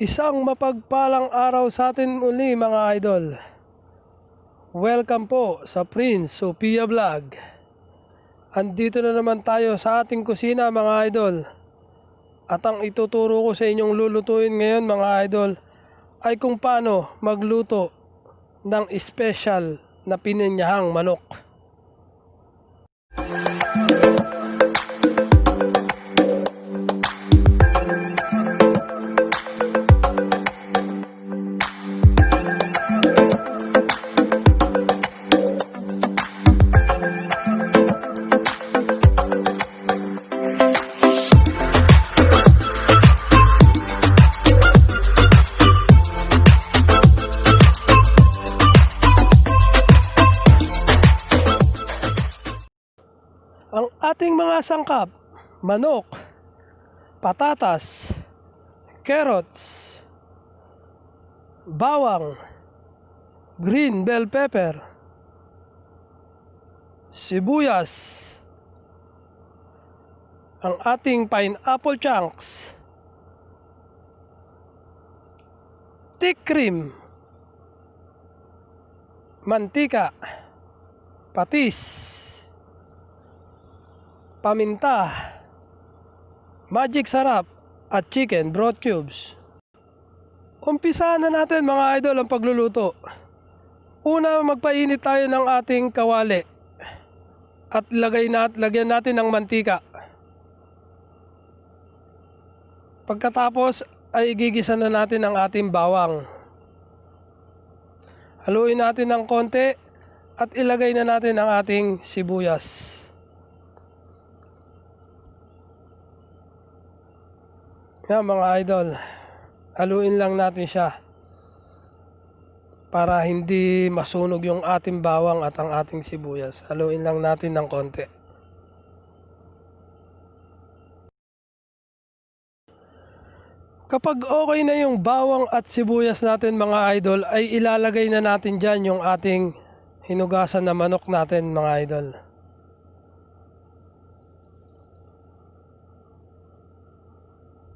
Isang mapagpalang araw sa atin uli mga idol. Welcome po sa Prince Sophia Vlog. Andito na naman tayo sa ating kusina mga idol. At ang ituturo ko sa inyong lulutuin ngayon mga idol ay kung paano magluto ng special na pininyahang manok. Ang ating mga sangkap, manok, patatas, carrots, bawang, green bell pepper, sibuyas, ang ating pineapple chunks, thick cream, mantika, patis, paminta, magic sarap at chicken broth cubes. Umpisahan na natin mga idol ang pagluluto. Una, magpainit tayo ng ating kawali at lagyan natin ng mantika. Pagkatapos ay igigisa na natin ang ating bawang. Haluin natin ng konti at ilagay na natin ang ating sibuyas. Yan mga idol, haluin lang natin siya para hindi masunog yung ating bawang at ang ating sibuyas. Haluin lang natin ng konti. Kapag okay na yung bawang at sibuyas natin mga idol, ay ilalagay na natin dyan yung ating hinugasan na manok natin mga idol.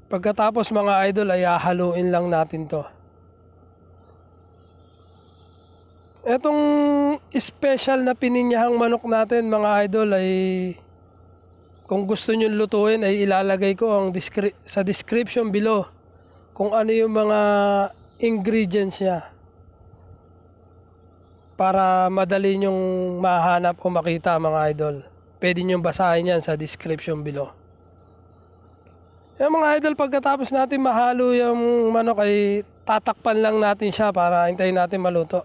Pagkatapos mga idol ay hahaluin lang natin to. Etong special na pininyahang manok natin mga idol ay kung gusto nyo lutuin ay ilalagay ko sa description below kung ano yung mga ingredients niya para madali nyong mahanap o makita mga idol. Pwede nyo basahin yan sa description below. Yung mga idol, pagkatapos natin mahalo yung manok ay tatakpan lang natin siya para hintayin natin maluto.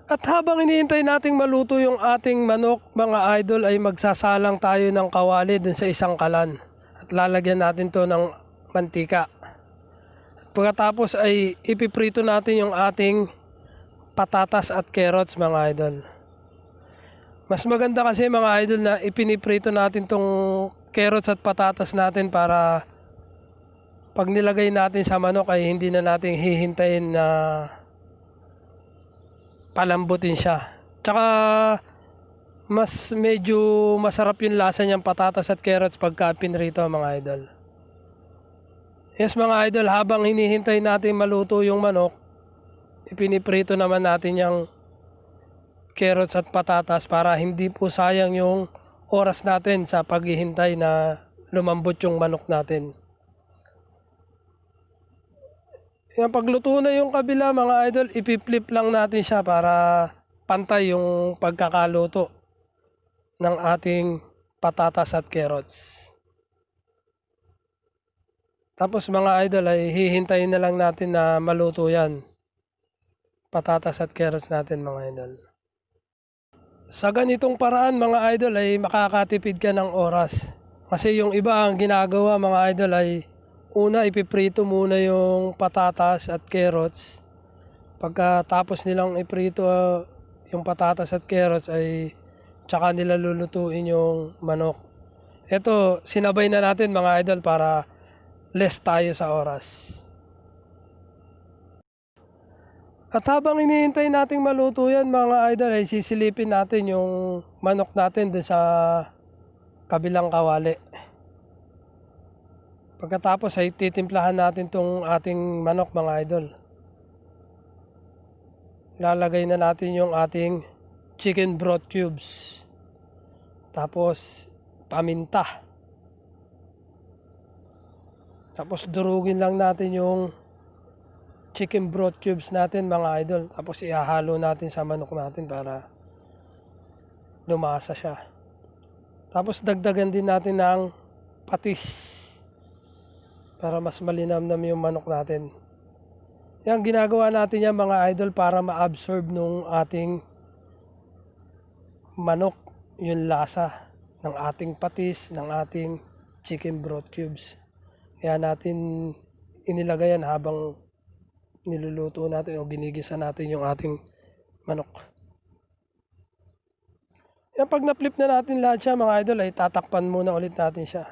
At habang hinihintay nating maluto yung ating manok mga idol ay magsasalang tayo ng kawali dun sa isang kalan. At lalagyan natin to ng mantika. At pagkatapos ay ipiprito natin yung ating patatas at carrots mga idol. Mas maganda kasi mga idol na ipiniprito natin tong carrots at patatas natin para pag nilagay natin sa manok ay hindi na natin hihintayin na palambutin siya. Tsaka mas medyo masarap yung lasa niyang patatas at carrots pagka pinrito mga idol. Yes mga idol, habang hinihintay natin maluto yung manok, ipiniprito naman natin yung carrots at patatas para hindi po sayang yung oras natin sa paghihintay na lumambot yung manok natin. Yung pagluto na yung kabila mga idol, ipi-flip lang natin siya para pantay yung pagkakaluto ng ating patatas at carrots. Tapos mga idol ay hihintayin na lang natin na maluto yan. Patatas at carrots natin mga idol. Sa ganitong paraan mga idol ay makakatipid ka ng oras. Kasi yung iba ang ginagawa mga idol ay una ipiprito muna yung patatas at carrots. Pagkatapos nilang iprito yung patatas at carrots ay tsaka nila lulutuin yung manok. Ito sinabay na natin mga idol para less tayo sa oras. At habang hinihintay nating maluto yan mga idol ay sisilipin natin yung manok natin dun sa kabilang kawali. Pagkatapos ay titimplahan natin tong ating manok mga idol. Lalagay na natin yung ating chicken broth cubes. Tapos paminta. Tapos durugin lang natin yung chicken broth cubes natin mga idol. Tapos ihahalo natin sa manok natin para lumasa siya. Tapos dagdagan din natin ng patis para mas malinamnam yung manok natin. Yan, ginagawa natin yan mga idol para ma-absorb nung ating manok yung lasa ng ating patis, ng ating chicken broth cubes. Kaya natin inilagay yan habang niluluto natin o ginigisa natin yung ating manok. Yan, pag na-flip na natin lahat siya mga idol ay tatakpan muna ulit natin siya.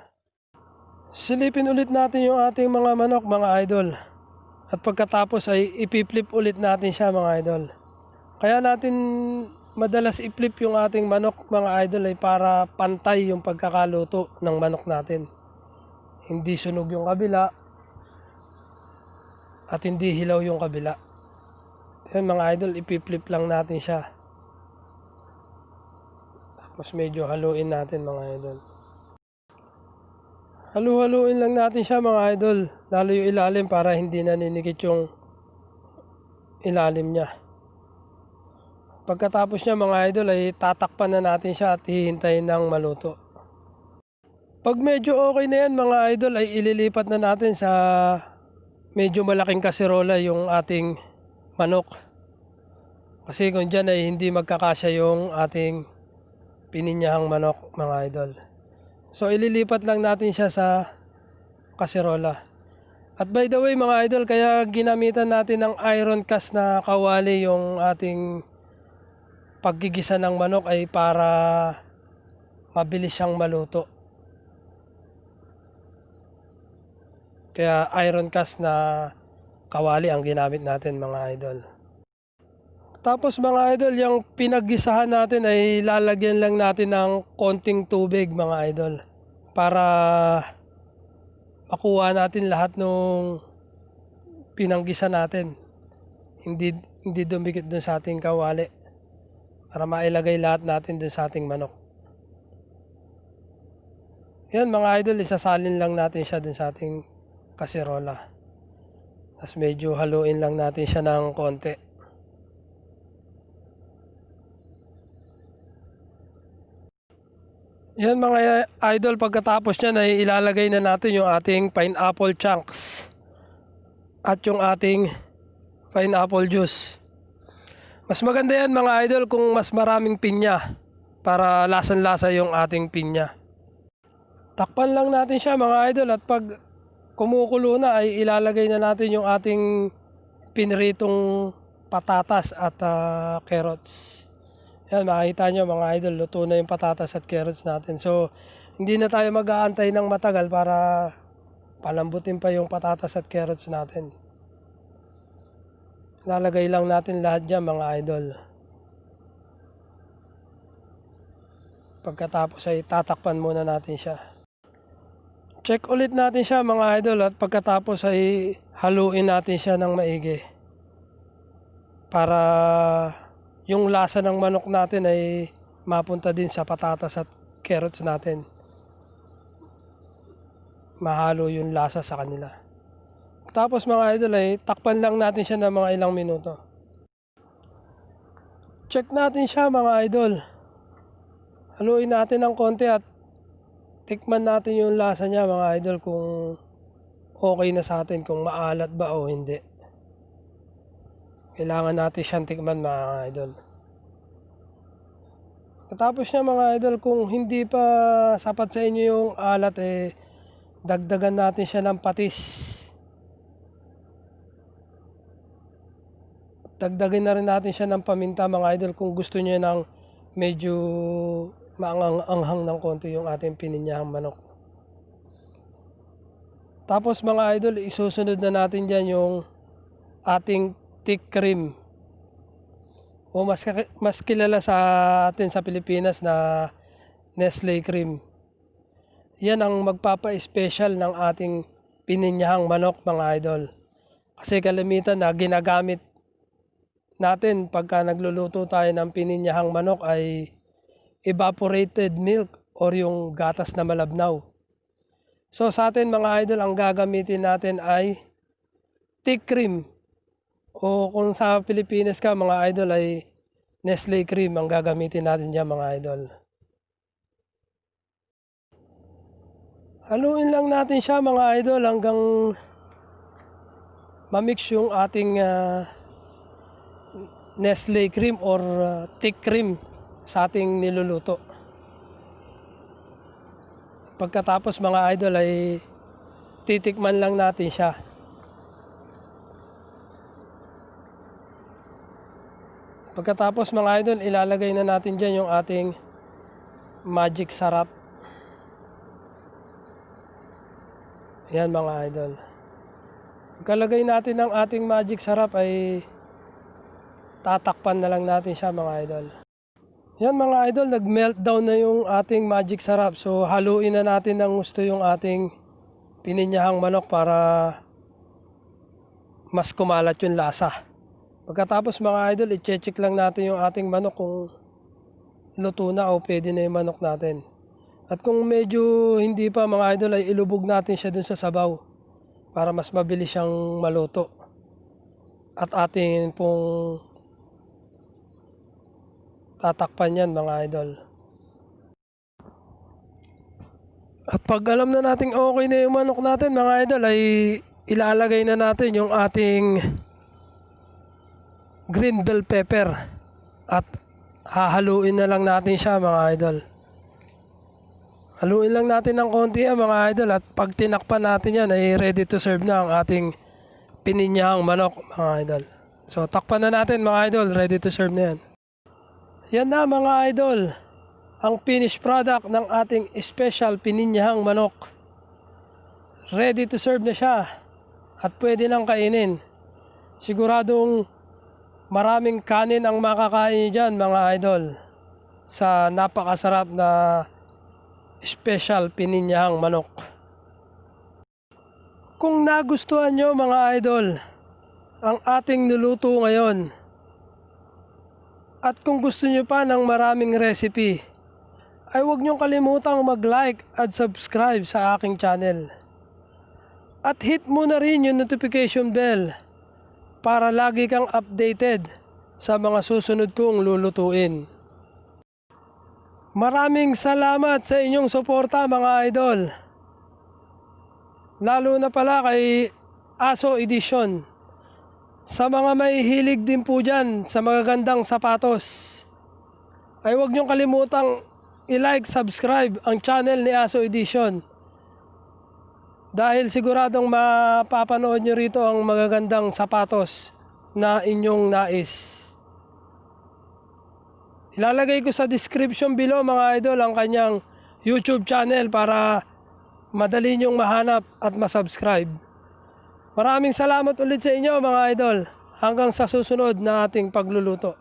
Silipin ulit natin yung ating mga manok mga idol. At pagkatapos ay ipi-flip ulit natin siya mga idol. Kaya natin madalas i-flip yung ating manok mga idol ay para pantay yung pagkakaluto ng manok natin. Hindi sunog yung kabila at hindi hilaw yung kabila. Yan mga idol, ipi-flip lang natin siya. Tapos medyo haluin natin mga idol. Halu-haluin lang natin siya mga idol, lalo yung ilalim para hindi naninikit yung ilalim niya. Pagkatapos niya mga idol ay tatakpan na natin siya at hihintayin ng maluto. Pag medyo okay na yan mga idol ay ililipat na natin sa medyo malaking kaserola yung ating manok. Kasi kung dyan ay hindi magkakasya yung ating pininyahang manok mga idol. So ililipat lang natin siya sa kaserola. At by the way mga idol, kaya ginamitan natin ng iron cast na kawali yung ating paggigisa ng manok ay para mabilis siyang maluto. Kaya iron cast na kawali ang ginamit natin mga idol. Tapos mga idol, yung pinaggisahan natin ay lalagyan lang natin ng konting tubig mga idol para makuha natin lahat nung pinanggisa natin. Hindi dumikit dun sa ating kawali para mailagay lahat natin dun sa ating manok. Yan mga idol, isasalin lang natin siya dun sa ating kaserola. Tapos medyo haluin lang natin siya ng konti. Yan mga idol, pagkatapos niyan ay ilalagay na natin yung ating pineapple chunks at yung ating pineapple juice. Mas maganda yan mga idol kung mas maraming pinya para lasan-lasa yung ating pinya. Takpan lang natin siya mga idol at pag kumukulo na ay ilalagay na natin yung ating pinritong patatas at carrots. Yan, makikita nyo mga idol, luto na yung patatas at carrots natin. So, hindi na tayo mag-aantay ng matagal para palambutin pa yung patatas at carrots natin. Lalagay lang natin lahat dyan mga idol. Pagkatapos ay tatakpan muna natin siya. Check ulit natin siya mga idol at pagkatapos ay haluin natin siya ng maigi. Para yung lasa ng manok natin ay mapunta din sa patatas at carrots natin. Mahalo yung lasa sa kanila. Tapos mga idol ay takpan lang natin siya ng mga ilang minuto. Check natin siya mga idol. Haluin natin ng konti at tikman natin yung lasa niya mga idol kung okay na sa atin, kung maalat ba o hindi. Kailangan natin siyang tikman mga idol. Katapos niya mga idol, kung hindi pa sapat sa inyo yung alat dagdagan natin siya ng patis. Dagdagan na rin natin siya ng paminta mga idol kung gusto niyo ng medyo maanghang ng konti yung ating pininyahang manok. Tapos mga idol, isusunod na natin dyan yung ating thick cream. O mas kilala sa atin sa Pilipinas na Nestle cream. Yan ang magpapa-special ng ating pininyahang manok mga idol. Kasi kalimitan na ginagamit natin pagka nagluluto tayo ng pininyahang manok ay evaporated milk or yung gatas na malabnaw. So sa atin mga idol, ang gagamitin natin ay thick cream. O kung sa Pilipinas ka mga idol ay Nestle cream ang gagamitin natin dyan mga idol. Haluin lang natin siya mga idol hanggang mamix yung ating Nestle cream or thick cream sa ating niluluto. Pagkatapos mga idol ay titikman lang natin siya. Pagkatapos mga idol, ilalagay na natin dyan yung ating magic sarap. Yan mga idol. Pagkalagay natin ng ating magic sarap ay tatakpan na lang natin siya mga idol. Yan mga idol, nag-meltdown na yung ating magic sarap. So haluin na natin ng gusto yung ating pininyahang manok para mas kumalat yung lasa. Pagkatapos mga idol, i-check lang natin yung ating manok kung luto na o pwede na yung manok natin. At kung medyo hindi pa mga idol ay ilubog natin siya dun sa sabaw para mas mabilis siyang maluto. At atin pong tatakpan yan mga idol. At pag alam na natin okay na yung manok natin mga idol ay ilalagay na natin yung ating green bell pepper at hahaluin na lang natin siya mga idol. Haluin lang natin ng konti mga idol at pag tinakpan natin yan ay ready to serve na ang ating pininyahang manok mga idol. So takpan na natin mga idol, ready to serve na yan. Yan na mga idol, ang finished product ng ating special pininyahang manok. Ready to serve na siya at pwede nang kainin. Siguradong maraming kanin ang makakain dyan mga idol sa napakasarap na special pininyahang manok. Kung nagustuhan nyo mga idol ang ating niluto ngayon at kung gusto nyo pa ng maraming recipe ay huwag nyo kalimutang mag-like at subscribe sa aking channel. At hit mo na rin yung notification bell para lagi kang updated sa mga susunod kong lulutuin. Maraming salamat sa inyong suporta mga idol. Lalo na pala kay Aso Edition. Sa mga may hilig din po dyan sa magagandang sapatos, ay huwag niyong kalimutang i-like, subscribe ang channel ni Aso Edition. Dahil siguradong mapapanood nyo rito ang magagandang sapatos na inyong nais. Ilalagay ko sa description below mga idol ang kanyang YouTube channel para madali nyong mahanap at masubscribe. Maraming salamat ulit sa inyo mga idol. Hanggang sa susunod na ating pagluluto.